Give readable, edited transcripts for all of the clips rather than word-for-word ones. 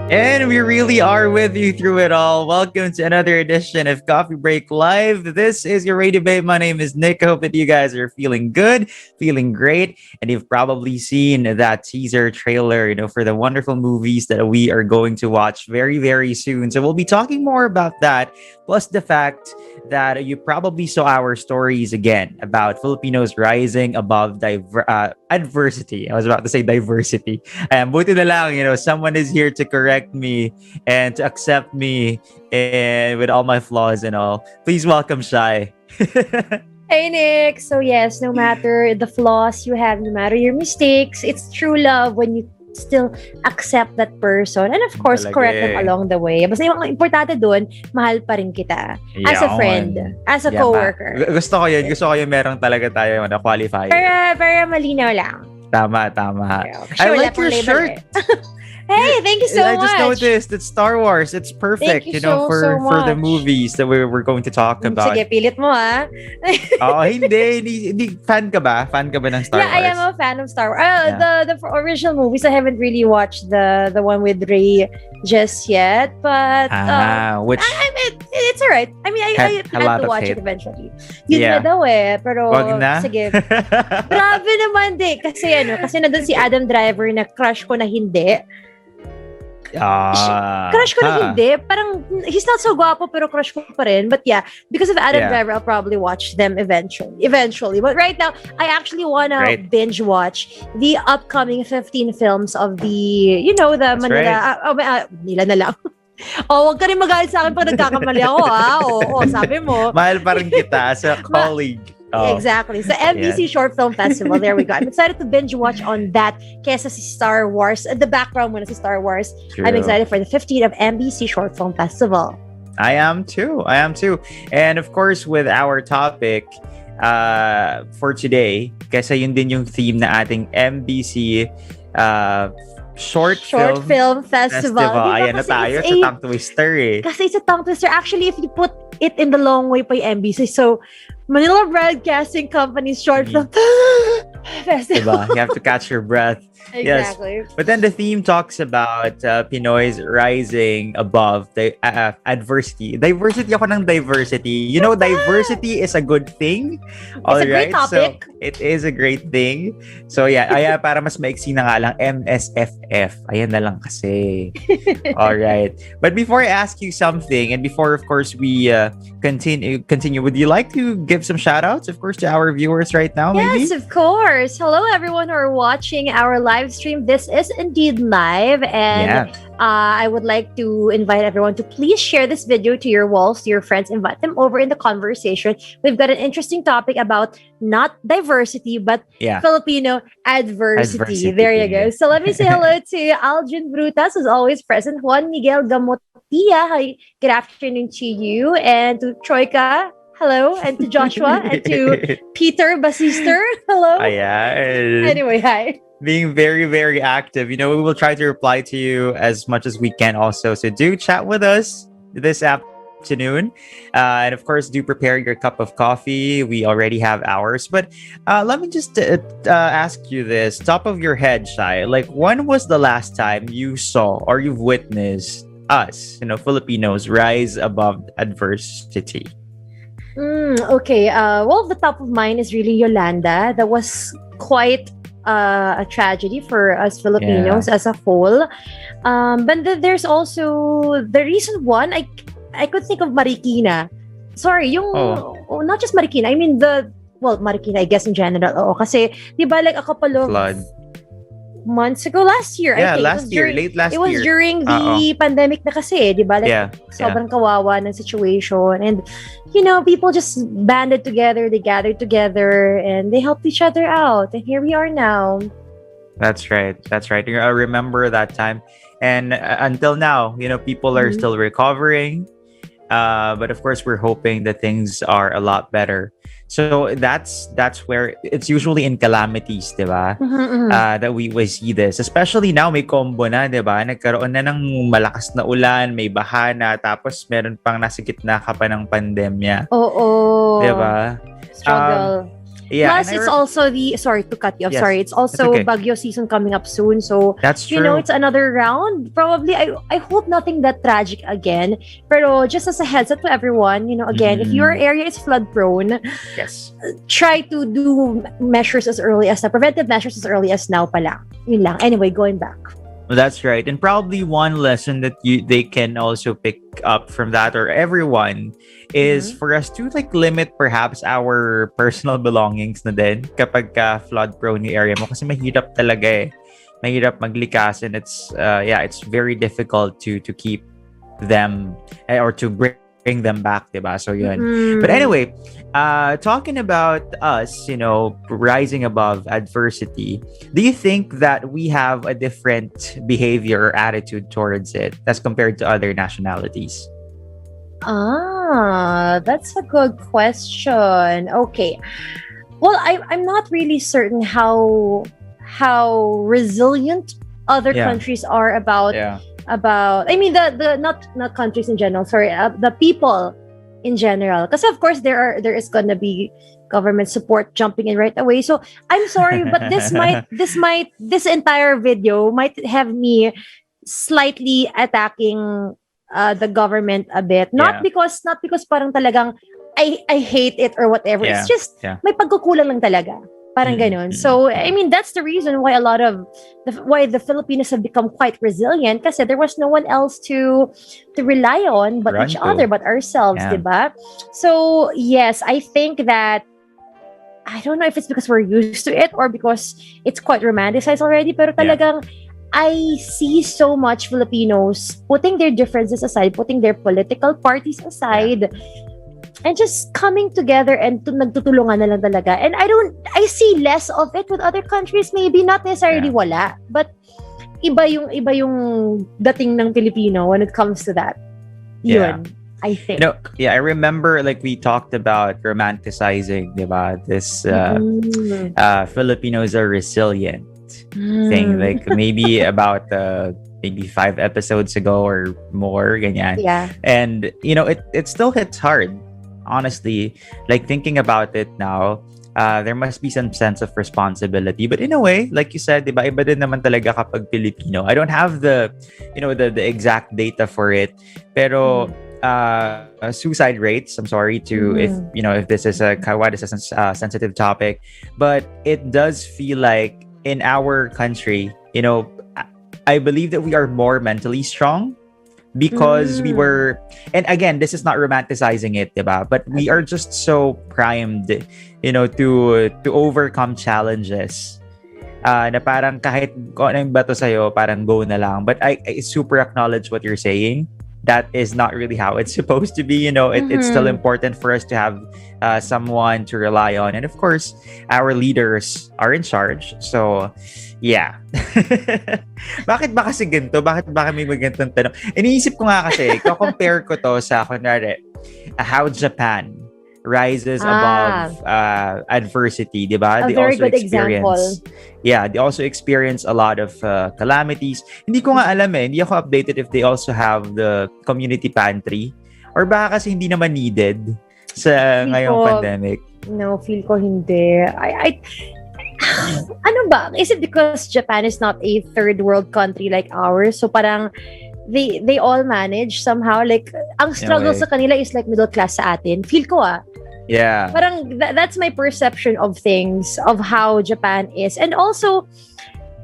And we really are with you through it all. Welcome to another edition of Coffee Break Live. This is your radio babe. My name is Nick. I hope that you guys are feeling good, feeling great. And you've probably seen that teaser trailer, for the wonderful movies that we are going to watch very, very soon. So we'll be talking more about that. Plus the fact that you probably saw our stories again about Filipinos rising above adversity. I was about to say diversity. Buti na lang, someone is here to correct me and to accept me and with all my flaws and all. Please welcome Shai. Hey Nick! So yes, no matter the flaws you have, no matter your mistakes, it's true love when you still accept that person and of course correct them along the way. Basta yung importante dun, mahal pa rin kita as a friend, as a coworker. Gusto ko yun merong talaga tayo na qualifier. Para malinaw lang. Tama. I like your shirt. Hey, thank you so much. I just noticed it's Star Wars. It's perfect, for the movies that we're going to talk about. Sige, pilit mo hindi. Fan ka ba? Fan ka ba ng Star Wars? Yeah, I am a fan of Star Wars. The original movies, I haven't really watched the one with Rey just yet, but which I mean, it's alright. I mean, I had to watch it eventually. Yun na daw pero wag na. Sige. Grabe naman kasi nandun si Adam Driver na crush ko na hindi. Crush ko na hindi. Parang, he's not so guapo pero crush ko pa rin. But yeah, because of Adam Driver, I'll probably watch them eventually. But right now, I actually wanna binge watch the upcoming 15 films of the, the Manila. Manila na lang. Wag ka rin magalit sa akin pag nagkakamali ako, Oo, sabi mo. Mahal pa rin kita as a colleague. Exactly. So MBC Short Film Festival. There we go. I'm excited to binge watch on that. Kesa si Star Wars. The background muna si Star Wars. True. I'm excited for the 15th of MBC Short Film Festival. I am too. And of course, with our topic for today, kasi yun din yung theme na ating MBC Short Film Festival. Ayan na tayo sa tongue twister Kasi it's a tongue twister. Actually, if you put it in the long way pa yung MBC. So, Manila Broadcasting Company's Short Film Festival. You have to catch your breath. Exactly. Yes. But then the theme talks about Pinoys rising above the adversity. Diversity ako ng diversity. Diversity is a good thing. It's a great topic. So, it is a great thing. So para mas maiksi na nga lang, MSFF. Ayan na lang kasi. All right. But before I ask you something, and before, of course, we continue, would you like to give some shoutouts, of course, to our viewers right now, maybe? Yes, of course. Hello, everyone who are watching our live stream. This is indeed live, and I would like to invite everyone to please share this video to your walls, to your friends, invite them over in the conversation. We've got an interesting topic about not diversity, but Filipino adversity. There you go. So let me say hello to Algin Brutas, who's always present, Juan Miguel Gamotia. Hi, good afternoon to you, and to Troika. Hello, and to Joshua, and to Peter Basister. Hello. Ayan. Anyway, hi. Being very, very active. We will try to reply to you as much as we can also. So do chat with us this afternoon. And of course, do prepare your cup of coffee. We already have ours. But let me just ask you this. Top of your head, Shai. Like, when was the last time you saw or you've witnessed us, Filipinos, rise above adversity? Okay. Well, the top of mind is really Yolanda. That was quite a tragedy for us Filipinos as a whole. But there's also the recent one. I could think of Marikina. Sorry, not just Marikina. I mean Marikina, I guess in general. Kasi, di ba, like a couple of flood months ago, last year, I think. Late last year. It was during the pandemic na kasi, di ba? Like, sobrang kawawa ng situation. And, people just banded together, they gathered together, and they helped each other out. And here we are now. That's right. I remember that time. And until now, people are still recovering. But of course, we're hoping that things are a lot better. So that's where it's usually in calamities, di ba? That we see this. Especially now, may combo na, di ba? Nagkaroon na ng malakas na ulan, may baha na, tapos meron pang nasa gitna ka pa ng pandemya. Oo. Di ba? Struggle. Yeah, Plus, it's also sorry to cut you off. Yes, Sorry, it's it's also okay. Bagyo season coming up soon. So, That's true. it's another round. Probably, I hope nothing that tragic again. Pero just as a heads up to everyone, again, if your area is flood prone, yes, try to do measures as early as preventive measures as early as now pa lang. Yun lang. Anyway, going back. well, that's right. And probably one lesson that they can also pick up from that, or everyone, is for us to like limit perhaps our personal belongings na din kapag flood prone yung area mo, kasi mahirap talaga eh. Mahirap maglikas, and it's very difficult to keep them or to bring them back, diba? So yun. But anyway, talking about us, rising above adversity, do you think that we have a different behavior or attitude towards it as compared to other nationalities? That's a good question. Okay. Well, I'm not really certain how resilient other countries are about I mean the not countries in general, sorry, the people in general, because of course there is gonna be government support jumping in right away. So I'm sorry, but this entire video might have me slightly attacking the government a bit, not because parang talagang I hate it or whatever. It's just may pagkukulang lang talaga. Parang ganun. So, I mean, that's the reason why why the Filipinos have become quite resilient, kasi there was no one else to rely on but each other, but ourselves, diba? So, yes, I think that, I don't know if it's because we're used to it or because it's quite romanticized already, pero talagang I see so much Filipinos putting their differences aside, putting their political parties aside, and just coming together and nagtutulungan na lang talaga. And I see less of it with other countries, maybe not necessarily wala, but iba yung dating ng Filipino when it comes to that. Yun, I think. I remember like we talked about romanticizing, diba? This Filipinos are resilient thing, like maybe about maybe 5 episodes ago or more, ganyan. Yeah. And it still hits hard. Honestly, like thinking about it now, there must be some sense of responsibility. But in a way, like you said, diba, iba din naman talaga kapag Filipino. I don't have the exact data for it. Pero suicide rates, I'm sorry to if this is a sensitive topic, but it does feel like in our country, I believe that we are more mentally strong, because we were, and again, this is not romanticizing it, diba? But we are just so primed, to overcome challenges. Na parang kahit kung ano yung bato sa'yo, parang go na lang. But I super acknowledge what you're saying. That is not really how it's supposed to be. It's still important for us to have someone to rely on. And of course, our leaders are in charge. So, yeah. Bakit ba kasi ganito? Bakit may magandang tanong? Iniisip ko nga kasi, compare ko to sa, kunwari, how Japan rises above adversity, diba? They very also good example. Yeah, they also experience a lot of calamities. Hindi ko nga alam hindi ako updated if they also have the community pantry, or baka kasi hindi naman needed sa ngayong pandemic. No, feel ko hindi. Ano ba? Is it because Japan is not a third world country like ours? So parang they all manage somehow. Like, ang struggle sa kanila is like middle class sa atin. Feel ko Yeah. Parang that's my perception of things, of how Japan is. And also,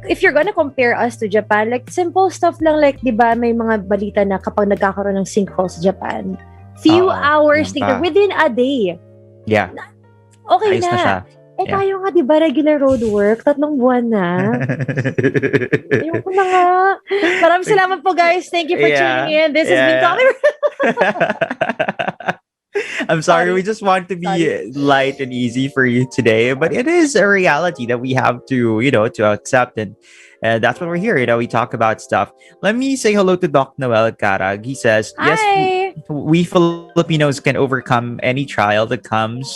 if you're gonna compare us to Japan, like simple stuff lang, like, di ba, may mga balita na kapag nagkakaroon ng sinkhole sa Japan, few hours later, within a day. Yeah. Okay Ayos na siya. Tayo nga, di ba, regular road work, 3 buwan na. Ayun ko na nga. Maraming salamat po, guys. Thank you for tuning in. This has been Coffee. I'm sorry, we just want to be light and easy for you today, but it is a reality that we have to, to accept, and that's what we're here. We talk about stuff. Let me say hello to Doc Noel Carag. He says, Hi. Yes, we Filipinos can overcome any trial that comes.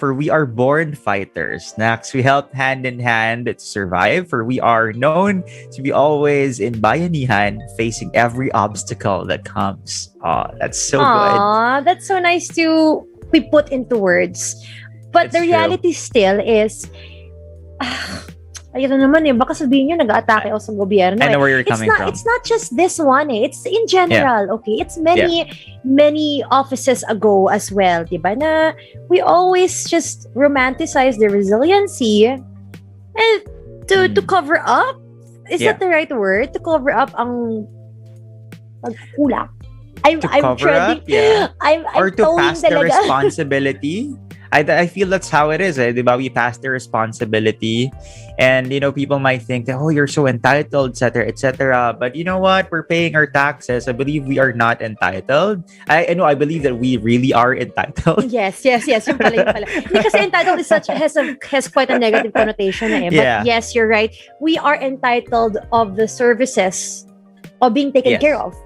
For we are born fighters. Next, we help hand in hand to survive. For we are known to be always in bayanihan, facing every obstacle that comes. Oh, that's so good. That's so nice to be put into words. But It's the true. reality still is, ayun na naman eh, baka sabihin nyo nag-aatake ako sa gobyerno I eh. know where you're coming from. It's not just this one eh. It's in general, okay? It's many offices ago as well, di ba? Na we always just romanticize the resiliency and to cover up. Is that the right word? To cover up ang pagkulang. I'm cover treading, up, yeah. I'm Or to towing pass the talaga. responsibility. I feel that's how it is. Eh? Diba? We pass the responsibility. And, people might think that, oh, you're so entitled, etc., etc. But you know what? We're paying our taxes. I believe we are not entitled. I know, I believe that we really are entitled. Yes. Yung pala. Hindi kasi entitled is has quite a negative connotation na eh. Yeah. But yes, you're right. We are entitled of the services of being taken care of.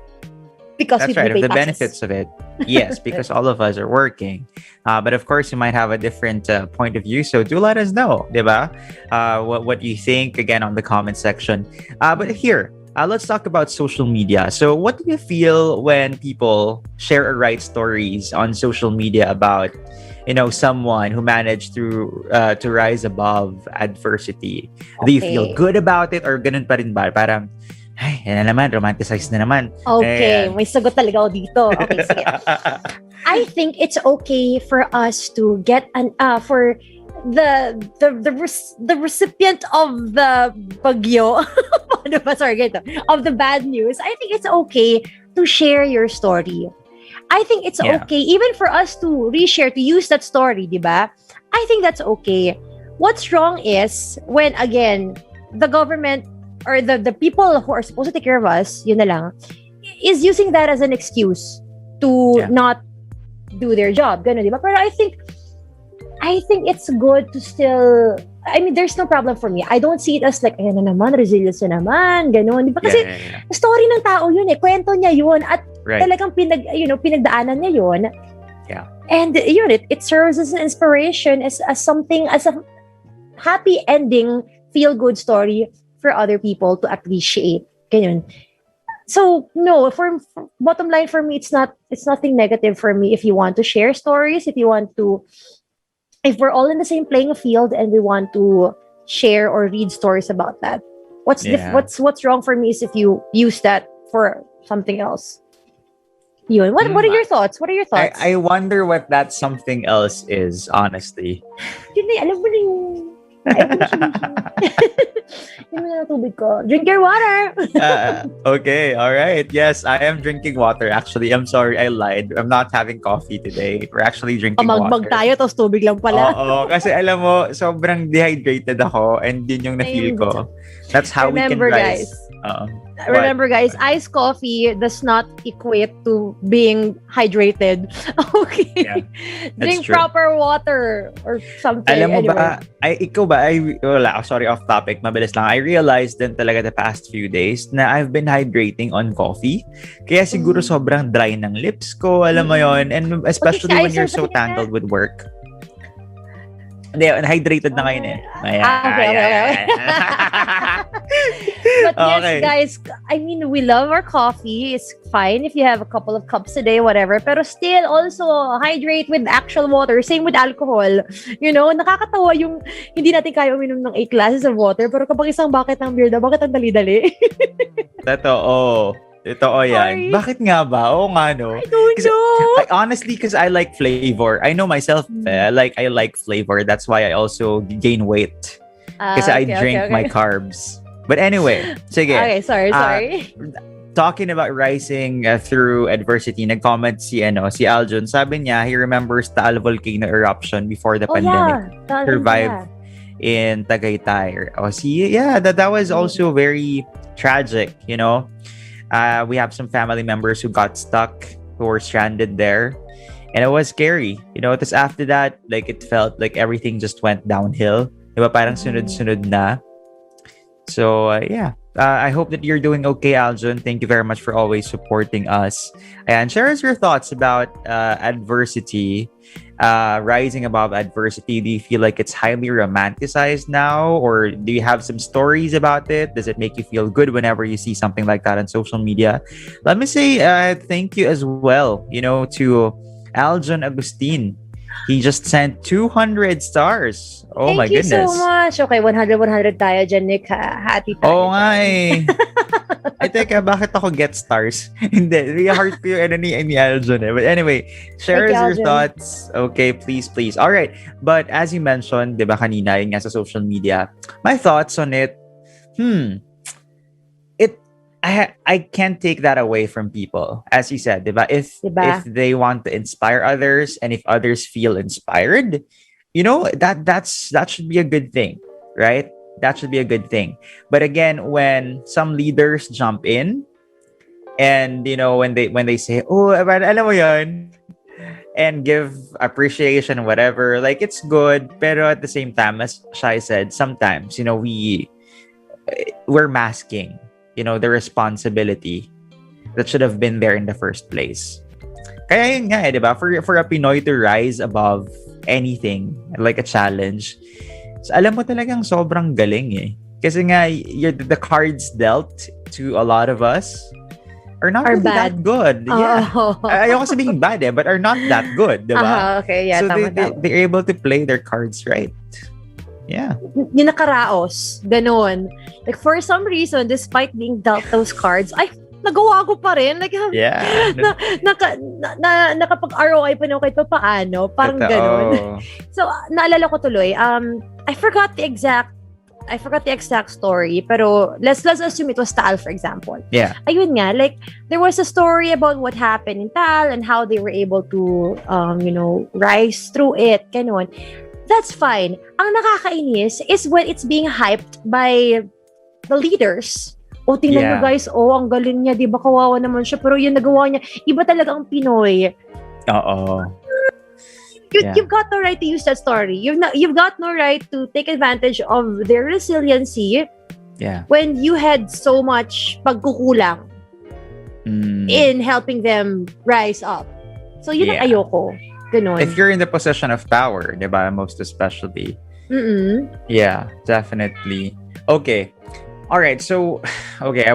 Because that's right, of the benefits of it. Yes, because all of us are working. But of course, you might have a different point of view. So do let us know, diba? What you think, again, on the comment section. But here, let's talk about social media. So what do you feel when people share or write stories on social media about, someone who managed to rise above adversity? Okay. Do you feel good about it or ganun pa rin ba? Parang, ay, yan na naman, romanticize na naman. Okay, may sagot talaga ako dito. Okay, sige. I think it's okay for us to get for the recipient of the Bagyo, of the bad news. I think it's okay to share your story. I think it's okay even for us to reshare, to use that story, diba? I think that's okay. What's wrong is when, again, the government or the people who are supposed to take care of us, yun na lang, is using that as an excuse to not do their job. Ganun, di ba? Pero I think it's good to still, I mean, there's no problem for me. I don't see it as like, ayan na naman, resilience na naman, ganun. Di ba? Kasi story ng tao yun eh. Kwento niya yun. At talagang pinagdaanan niya yun. Yeah. And yun, it serves as an inspiration, as something, as a happy ending, feel-good story for other people to appreciate. Ganyan. So no, for bottom line for me, it's nothing negative for me if you want to share stories, if we're all in the same playing field and we want to share or read stories about that. What's wrong for me is if you use that for something else. Yun. What are your thoughts? What are your thoughts? I wonder what that something else is, honestly. Yun na, alam mo rin. Drink your water. Okay, all right. Yes, I am drinking water. Actually, I'm sorry, I lied. I'm not having coffee today. We're actually drinking water. Magbag tayo, tapos tubig lang pala. Oo, kasi alam mo, sobrang dehydrated ako and yun yung na-feel ko. That's how we can rise. Guys, remember, guys, iced coffee does not equate to being hydrated. Okay. Yeah, drink true. Proper water or something. Alam mo anyway. Sorry, off topic. Mabilis lang. I realized din talaga the past few days na I've been hydrating on coffee. Kaya siguro sobrang dry ng lips ko. Alam mo yon. And especially when you're so tangled with work. Hindi, hydrated na ngayon eh. Okay. But yes, guys, I mean, we love our coffee. It's fine if you have a couple of cups a day, whatever. Pero still, also, hydrate with actual water. Same with alcohol. Nakakatawa yung hindi natin kaya uminom ng 8 glasses of water. Pero kapag isang bucket ng beer, bakit ang dali-dali? Totoo yan. Bakit nga ba? Oo nga, no? I don't know. Honestly, because I like flavor. I know myself, I like flavor. That's why I also gain weight. Kasi I drink my carbs. But anyway, sige. Okay, sorry. Talking about rising through adversity, nag-comment si Aljun. Sabi niya, he remembers Taal volcano eruption before the pandemic. Survived in Tagaytay. That was also very tragic, we have some family members who got stuck, who were stranded there. And it was scary. Because after that, like, it felt like everything just went downhill. Diba? Parang sunod-sunod na. So, I hope that you're doing okay, Aljun. Thank you very much for always supporting us. And share us your thoughts about adversity, rising above adversity. Do you feel like it's highly romanticized now? Or do you have some stories about it? Does it make you feel good whenever you see something like that on social media? Let me say thank you as well, to Aljun Agustin. He just sent 200 stars. Oh my Thank you goodness. so much. Okay, 100 tayo dyan, Nick. Hati tayo. Oo nga eh. Ay, teka, bakit ako get stars? Hindi, heart ko yung ni Aljon eh. But anyway, share us your thoughts. Okay, please. All right. But as you mentioned, di ba kanina, yun nga sa social media, my thoughts on it, I can't take that away from people. As you said, diba? If they want to inspire others and if others feel inspired, that should be a good thing, right? That should be a good thing. But again, when some leaders jump in and when they say, "Oh, alam mo yan," and give appreciation, whatever, like it's good. Pero at the same time, as Shai said, sometimes we're masking the responsibility that should have been there in the first place. Kaya yun nga, diba? For a Pinoy to rise above anything, like a challenge, so alam mo talagang sobrang galing eh. Kasi nga, the cards dealt to a lot of us are not really that good. Yeah. Ayoko sabihin bad but are not that good, diba? Okay, yeah, so tama. they're able to play their cards right. Yeah. Yung nakaraos, ganon. Like, for some reason, despite being dealt those cards, nagawa ko pa rin. Like, yeah. Nakapag-ROI pa kahit pa paano. Parang ganon. So, naalala ko tuloy, I forgot the exact story, pero let's assume it was Tal, for example. Yeah. Ayun nga, like, there was a story about what happened in Tal and how they were able to, rise through it, ganon. That's fine. Ang nakakainis is when it's being hyped by the leaders. Tingnan mo guys, ang galing niya, di ba kawawa naman siya, pero yun nagawa niya, iba talaga ang Pinoy. Oo. You've got no right to use that story. You've got no right to take advantage of their resiliency when you had so much pagkukulang in helping them rise up. So yun ang ayoko. Ganon. If you're in the position of power, diba, most especially. Yeah, definitely. Okay. All right. So, okay,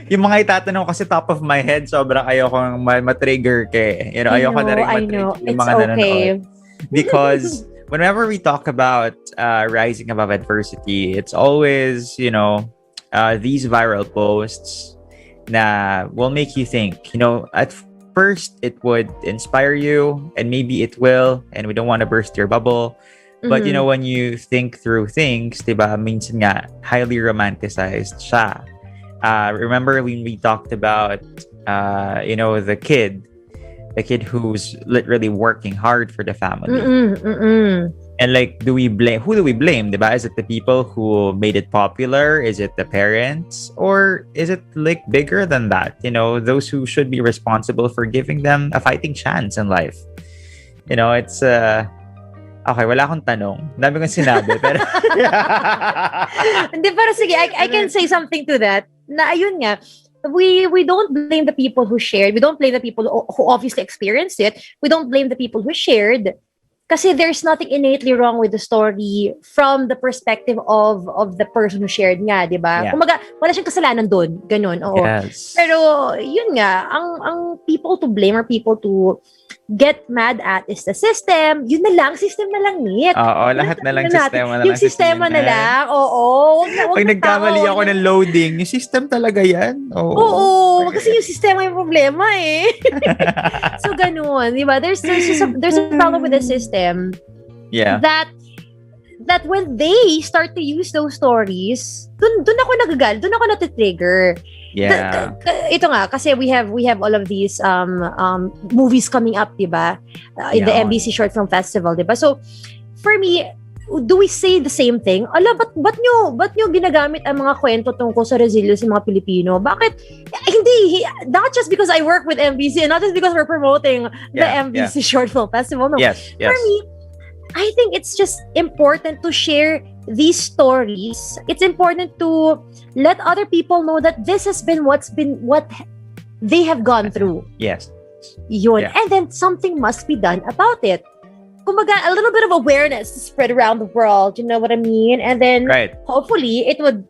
yung mga itatanong kasi top of my head, sobrang ayoko ma-trigger ayoko na rin ma-trigger yung mga nanonood. Because whenever we talk about rising above adversity, it's always, these viral posts na will make you think, at first it would inspire you and maybe it will, and we don't want to burst your bubble. But when you think through things, diba, minsan nga highly romanticized siya. Remember when we talked about the kid who's literally working hard for the family. And like, who do we blame? Diba? Is it the people who made it popular? Is it the parents? Or is it like bigger than that? Those who should be responsible for giving them a fighting chance in life. It's okay, wala akong tanong. Dami kong sinabi, pero Hindi, pero sige, I can say something to that. Na ayun nga, we don't blame the people who shared. We don't blame the people who obviously experienced it. We don't blame the people who shared. Kasi there's nothing innately wrong with the story from the perspective of the person who shared nga, di ba? Yeah. Kumaga, wala siyang kasalanan doon. Ganon, oo. Yes. Pero, yun nga, ang people to blame or people to get mad at is the system. Yun na lang, system na lang, Nick. Oo, lahat na lang sistema na lang. Yung sistema na lang, oo. Pag nagkamali ako ng loading, yung system talaga yan. Oo, kasi yung sistema yung problema eh. So, ganun, di ba? There's a problem with the system. Yeah. That when they start to use those stories, dun ako nagagal, dun ako natitrigger. Yeah. Ito nga, kasi we have all of these movies coming up, diba? In the MBC Short Film Festival, diba? So, for me, do we say the same thing? Ala, ba't nyo ginagamit ang mga kwento tungkol sa resilience ng mga Pilipino? Bakit? Hindi, not just because I work with MBC and not just because we're promoting the MBC Short Film Festival. No. Yes. For me, I think it's just important to share these stories. It's important to let other people know that this has been what they have gone through. Yes. Yun. Yeah. And then something must be done about it. kumbaga, a little bit of awareness to spread around the world. You know what I mean? And then, hopefully, it would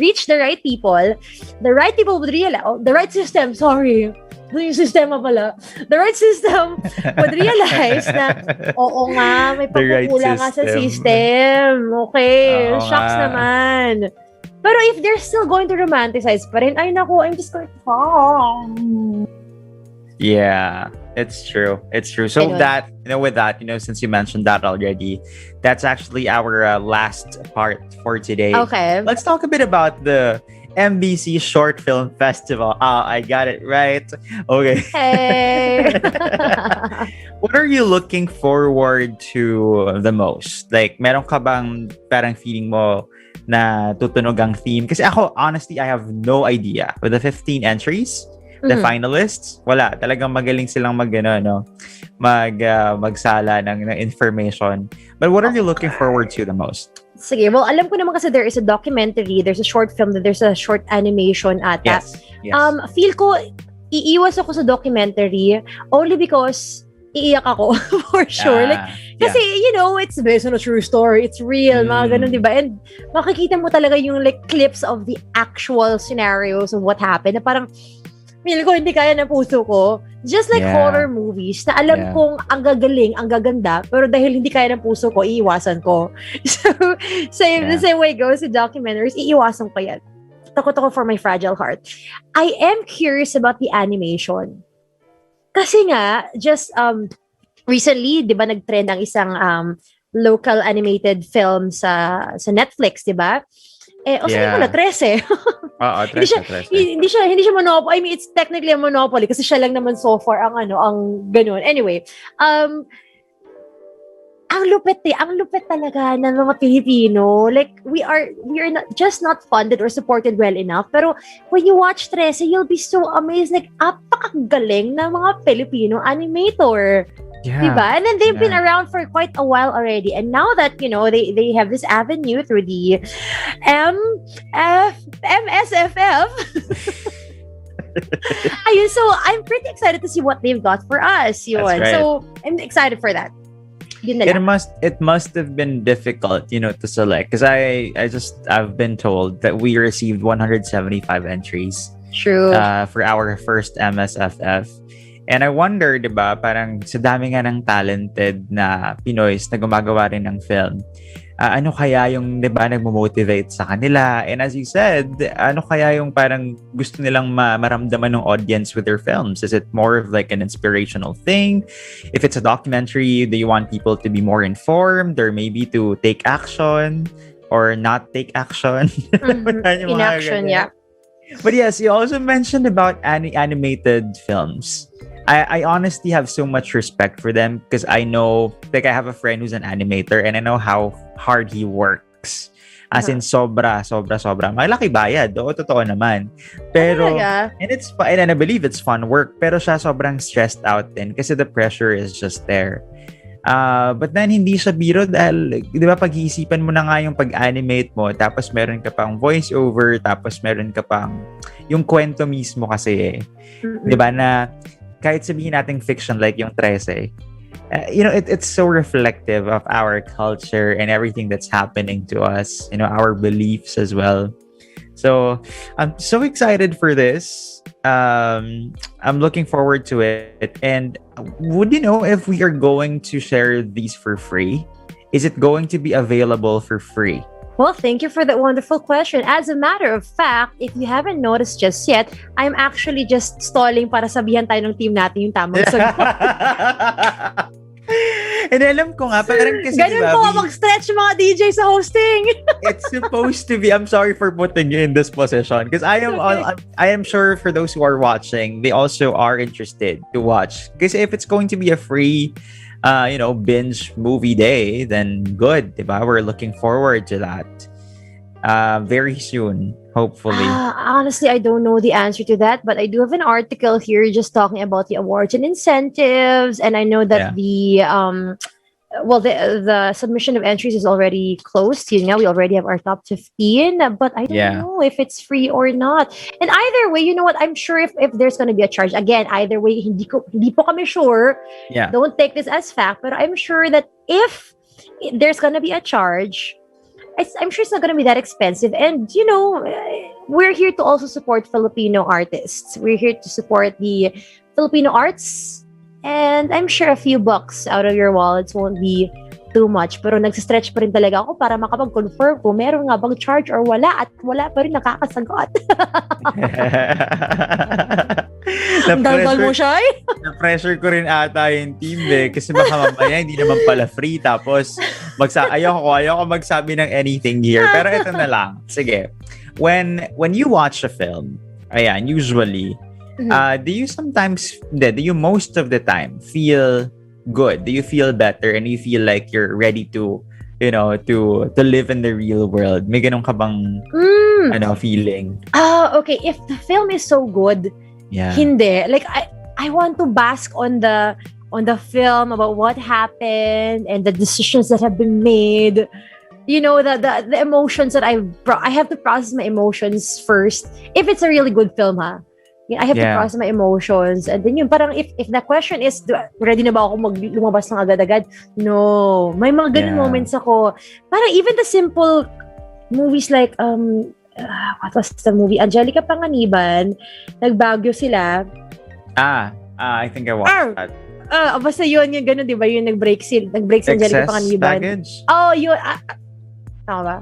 reach the right people. The right people would realize, the right system, sorry. Yung sistema pala. The right system would realize na, oo nga, may pagkukulang nga sa system. Okay, shocks naman. Pero if they're still going to romanticize pa rin, ay naku, I'm just going to... Yeah, it's true. It's true. So that, with that, since you mentioned that already, that's actually our last part for today. Okay. Let's talk a bit about the MBC Short Film Festival. I got it right. Okay. Hey. What are you looking forward to the most? Like, meron ka bang parang feeling mo na tutunog ang theme? Kasi ako, honestly, I have no idea. With the 15 entries, the finalists, wala. Talagang magaling silang magsala ng information. But what are you looking forward to the most? Sige, well, alam ko naman kasi there is a documentary, there's a short film, there's a short animation ata. Yes. Feel ko, iiwas ako sa documentary only because iiyak ako, for sure. Kasi, it's based on a true story. It's real, mga ganun, diba? And makikita mo talaga yung clips of the actual scenarios of what happened na parang, feel ko hindi kaya ng puso ko. Just like horror movies na alam kong ang gagaling, ang gaganda, pero dahil hindi kaya ng puso ko, iiwasan ko. So, the same way goes with documentaries, iiwasan ko yan. Takot ako for my fragile heart. I am curious about the animation. Kasi nga, just recently, di ba, nag-trend ang isang local animated film sa Netflix, di ba? Sabi ko na, 13. Oo, 13. Hindi siya monopoly. I mean, it's technically a monopoly kasi siya lang naman so far ang ganun. Anyway, ang lupit talaga ng mga Pilipino. Like, we are not funded or supported well enough. Pero when you watch 13, you'll be so amazed. Like, apakagaling ng mga Filipino animator. Yeah. Diba? And then they've been around for quite a while already. And now that, they have this avenue through the MSFF. Ayun, so I'm pretty excited to see what they've got for us. Yun. Right. So I'm excited for that. It must have been difficult, to select. Because I've been told that we received 175 entries. True. For our first MSFF. And I wonder, diba, parang sa dami nga ng talented na Pinoys na gumagawa rin ng film, ano kaya yung, diba, nagmo-motivate sa kanila? And as you said, ano kaya yung parang gusto nilang maramdaman ng audience with their films? Is it more of like an inspirational thing? If it's a documentary, do you want people to be more informed or maybe to take action or not take action? Inaction, yeah. But yes, you also mentioned about animated films. I honestly have so much respect for them because I know, like, I have a friend who's an animator and I know how hard he works. As in, sobra. Malaki bayad. Oo, totoo naman. Pero, and I believe it's fun work. Pero siya sobrang stressed out din kasi the pressure is just there. But then, hindi siya biro dahil, di ba, pag-iisipan mo na nga yung pag-animate mo, tapos meron ka pang voice-over, tapos meron ka pang yung kwento mismo kasi Di ba, na kahit sabihin nating fiction like yung 13, it's so reflective of our culture and everything that's happening to us, our beliefs as well. So I'm so excited for this. I'm looking forward to it. And would you know if we are going to share these for free? Is it going to be available for free? Well, thank you for that wonderful question. As a matter of fact, if you haven't noticed just yet, I'm actually just stalling para sabihan tayo ng team natin yung tamang sagot. And alam ko nga, parang kasi ganun diba, po mag-stretch mga DJ sa hosting. It's supposed to be, I'm sorry for putting you in this position because I am sure for those who are watching, they also are interested to watch. Because if it's going to be a free binge movie day, then good, diba? We're looking forward to that very soon, hopefully. Honestly, I don't know the answer to that, but I do have an article here just talking about the awards and incentives, and I know that the well, the submission of entries is already closed. You know, we already have our top 15, but I don't Yeah. know if it's free or not. And either way, you know what? I'm sure if there's going to be a charge, again, either way, hindi po kami sure. Yeah. Don't take this as fact, but I'm sure that if there's going to be a charge, I'm sure it's not going to be that expensive. And, you know, we're here to also support Filipino artists. We're here to support the Filipino arts. And I'm sure a few bucks out of your wallets won't be too much. Pero nagsistretch pa rin talaga ako para makapag-confirm kung meron nga bang charge or wala. At wala pa rin nakakasagot. Ang daldal mo, Shai? Na-pressure ko rin ata yung team kasi baka mamaya hindi naman pala free tapos ayoko magsabi ng anything here. Pero ito na lang. Sige. When you watch a film, ayan, usually, do you most of the time feel good? Do you feel better and you feel like you're ready to, you know, to live in the real world? May ganun ka bang feeling? Okay. If the film is so good, hindi. Like I want to bask on the film about what happened and the decisions that have been made. You know, the emotions that I have to process my emotions first. If it's a really good film, I have to process my emotions. And then yun, parang if the question is, ready na ba ako lumabas ng agad-agad? No. May mga ganun moments ako. Parang even the simple movies like, what was the movie? Angelica Panganiban, nagbagyo sila. I think I watched that. Basta yun, yung ganun, di ba? Yung nag-break si Angelica Panganiban. Baggage? Oh, yun. Tama ba?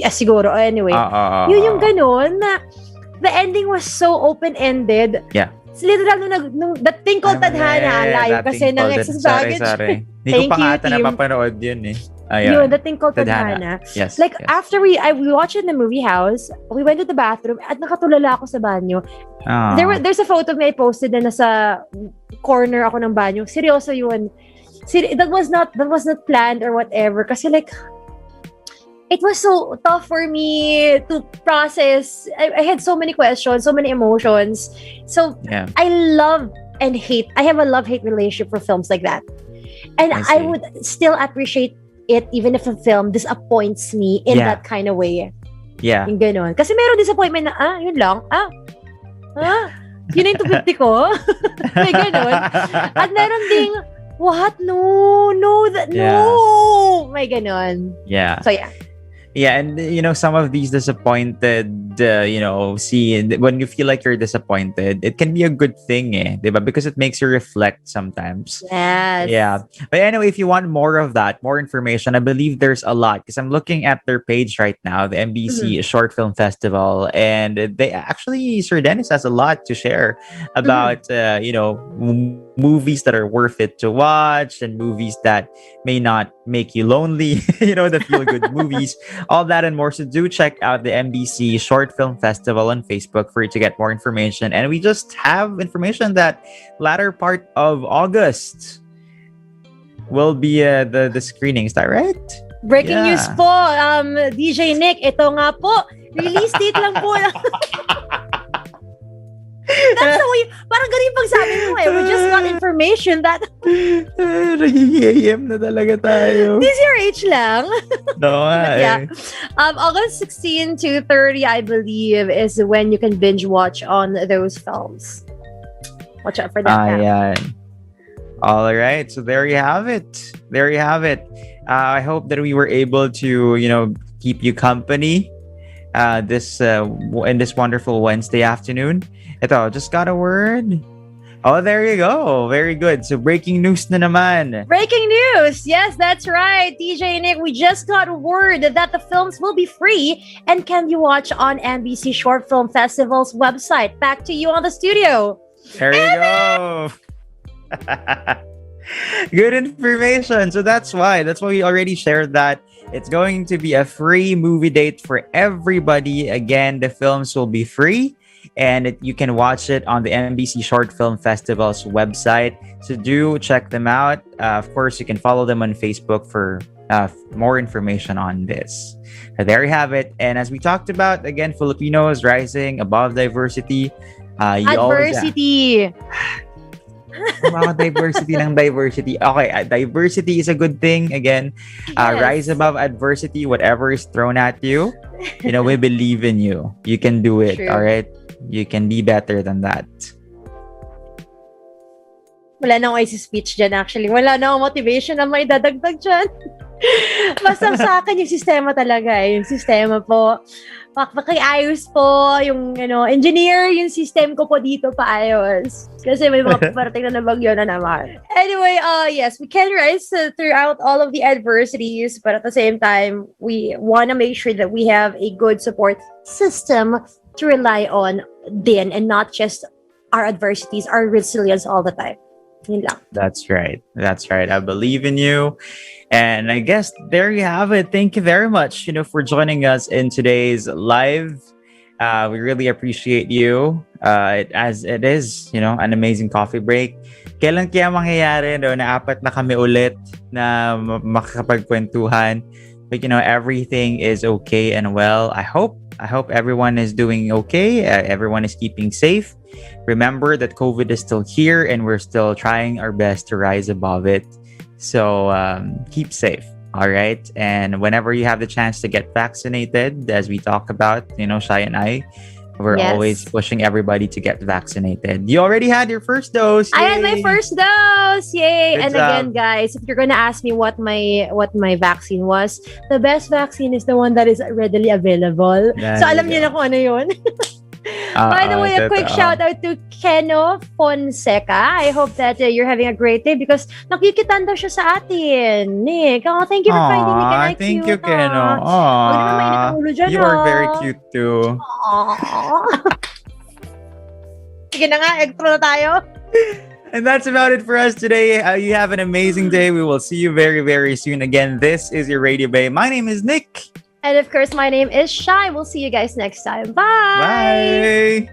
Siguro. Anyway. Yun yung ganun na the ending was so open-ended. Yeah. It's literal nung the thing called Tadhana live kasi ng Excess Baggage. Sorry. Hindi ko pa nga ata napapanood yun eh. Yun, the thing called Tadhana. Yes. Like, after we watched it in the movie house, we went to the bathroom at nakatulala ako sa banyo. There's a photo of me I posted na nasa corner ako ng banyo. Seryoso yun. That was not planned or whatever. Kasi like, it was so tough for me to process. I had so many questions, so many emotions. So I love and hate. I have a love-hate relationship for films like that. And I would still appreciate it even if a film disappoints me in that kind of way. Yeah. Yung ganon. Kasi meron disappointment na, yun lang. Yun na yung 250 ko. May ganon. At meron ding, what? No. May ganon. Yeah. So yeah. Yeah, and you know, some of these disappointed, when you feel like you're disappointed, it can be a good thing, diba? Because it makes you reflect sometimes. Yes. Yeah. But anyway, if you want more of that, more information, I believe there's a lot because I'm looking at their page right now, the MBC Short Film Festival, and they actually, Sir Dennis has a lot to share about, movies that are worth it to watch and movies that may not make you lonely, the feel-good movies, all that and more. So do check out the MBC Short Film Festival on Facebook for you to get more information. And we just have information that latter part of August will be the screenings. Is that right? Breaking news po, DJ Nick, ito nga po, release date lang po. That's the way, parang ganun yung pagsabi mo we just got information that naging AM na talaga tayo. DZRH lang. No, August 16 to 30, I believe, is when you can binge watch on those films. Watch out for that. Ayan. All right, so there you have it. I hope that we were able to, keep you company in this wonderful Wednesday afternoon. Ito, just got a word. Oh, there you go. Very good. So breaking news na naman. Breaking news. Yes, that's right. DJ Nick, we just got word that the films will be free and can be watched on NBC Short Film Festival's website. Back to you on the studio. There you go. Good information. So that's why we already shared that. It's going to be a free movie date for everybody. Again, the films will be free and you can watch it on the NBC Short Film Festival's website. So do check them out. Of course, you can follow them on Facebook for more information on this. So there you have it. And as we talked about, again, Filipinos rising above diversity. Adversity. Diversity ng diversity. Okay, diversity is a good thing. Again, rise Yes. above adversity, whatever is thrown at you. We believe in you. You can do it, all True. right? You can be better than that. Wala na akong speech dyan actually. Wala na akong motivation na may dadagdag dyan. Basta sa akin yung sistema talaga eh. Yung sistema po. Pakiayos po. Yung engineer, yung system ko po dito paayos. Kasi may mga parating na bagyo na naman. Anyway, yes, we can rise throughout all of the adversities, but at the same time, we want to make sure that we have a good support system to rely on din, and not just our adversities, our resilience all the time. Yun lang. That's right. That's right. I believe in you. And I guess there you have it. Thank you very much, for joining us in today's live. We really appreciate you. As it is, an amazing coffee break. Kailan kaya mangyayari, na apat na kami ulit na makakapagkwentuhan? But, everything is okay and well. I hope everyone is doing okay. Everyone is keeping safe. Remember that COVID is still here and we're still trying our best to rise above it. So keep safe. All right. And whenever you have the chance to get vaccinated, as we talk about, Shai and I, we're always pushing everybody to get vaccinated. You already had your first dose. Yay! I had my first dose. Yay! Good and job. Again, guys, if you're gonna ask me what my vaccine was, the best vaccine is the one that is readily available. There so you alam niyo go. na kung ano yun. By the way, a quick shout out to Keno Fonseca. I hope that you're having a great day because nakikitan daw siya sa atin. Nick, thank you for finding Nick and I thank cute. you, Keno. Huwag naman mainit ang ulo dyan, You are very cute too. Sige na nga, extra na tayo. And that's about it for us today. You have an amazing day. We will see you very, very soon. Again, this is your Radio Bay. My name is Nick. And of course, my name is Shai. We'll see you guys next time. Bye! Bye!